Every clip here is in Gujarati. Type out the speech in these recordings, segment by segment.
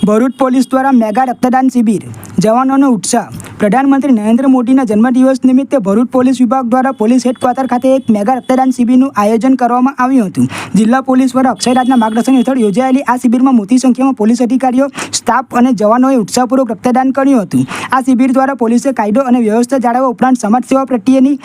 ભરૂચ પોલીસ દ્વારા મેગા રક્તદાન શિબિર, જવાનોનો ઉત્સાહ। પ્રધાનમંત્રી નરેન્દ્ર મોદીના જન્મદિવસ નિમિત્તે ભરૂચ પોલીસ વિભાગ દ્વારા પોલીસ હેડક્વાર્ટર ખાતે એક મેગા રક્તદાન શિબિરનું આયોજન કરવામાં આવ્યું હતું। જિલ્લા પોલીસ વડા અક્ષયરાજના માર્ગદર્શન હેઠળ યોજાયેલી આ શિબિરમાં મોટી સંખ્યામાં પોલીસ અધિકારીઓ, સ્ટાફ અને જવાનોએ ઉત્સાહપૂર્વક રક્તદાન કર્યું હતું। આ શિબિર દ્વારા પોલીસે કાયદો અને વ્યવસ્થા જાળવવા ઉપરાંત સમાજ સેવા પ્રત્યેની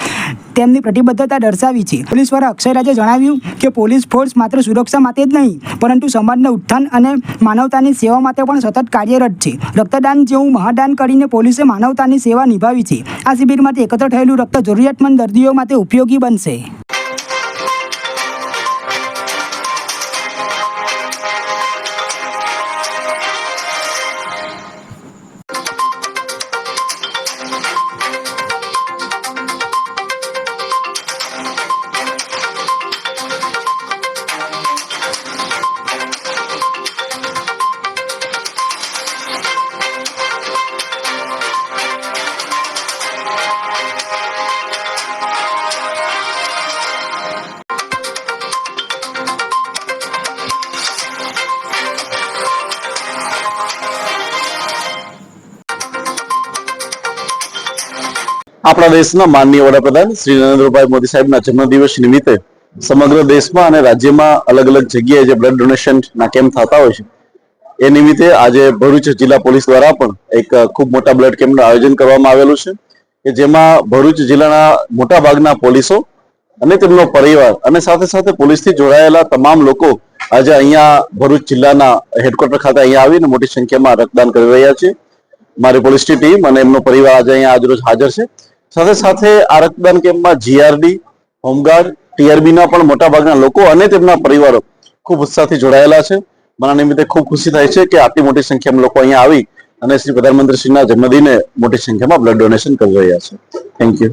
તેમની પ્રતિબદ્ધતા દર્શાવી છે। પોલીસ વડા અક્ષયરાજે જણાવ્યું કે પોલીસ ફોર્સ માત્ર સુરક્ષા માટે જ નહીં પરંતુ સમાજના ઉત્થાન અને માનવતાની સેવા માટે પણ સતત કાર્યરત છે। રક્તદાન જેવું મહાદાન કરીને પોલીસે માનવતાની સેવા નિભાવી છે। આ શિબિરમાંથી એકત્ર થયેલું રક્ત જરૂરિયાતમંદ દર્દીઓ માટે ઉપયોગી બનશે। આપણા દેશના માનનીય વડાપ્રધાન શ્રી નરેન્દ્રભાઈ મોદી સાહેબના જન્મદિવસ નિમિત્તે સમગ્ર દેશમાં અને રાજ્યમાં અલગ અલગ જગ્યાએ જે બ્લડ ડોનેશનના કેમ્પ થતા હોય છે એ નિમિત્તે આજે ભરૂચ જિલ્લા પોલીસ દ્વારા પણ એક ખૂબ મોટા બ્લડ કેમ્પનું આયોજન કરવામાં આવેલું છે કે જેમાં ભરૂચ જિલ્લાના મોટા ભાગના પોલીસો અને તેમનો પરિવાર અને સાથે સાથે પોલીસથી જોડાયેલા તમામ લોકો આજે અહીંયા ભરૂચ જિલ્લાના હેડક્વાર્ટર ખાતે અહીંયા આવીને મોટી સંખ્યામાં રક્તદાન કરી રહ્યા છે। મારી પોલીસની ટીમ અને એમનો પરિવાર આજે અહીંયા આજરોજ હાજર છે। સાથે સાથે આ રક્તદાન કેમ્પમાં જીઆરડી, હોમગાર્ડ, ટીઆરબીના પણ મોટા ભાગના લોકો અને તેમના પરિવારો ખૂબ ઉત્સાહથી જોડાયેલા છે। મને નિમિત્તે ખૂબ ખુશી થાય છે કે આટલી મોટી સંખ્યામાં લોકો અહીંયા આવી અને શ્રી પ્રધાનમંત્રીશ્રીના જન્મદિને મોટી સંખ્યામાં બ્લડ ડોનેશન કરી રહ્યા છે। Thank you.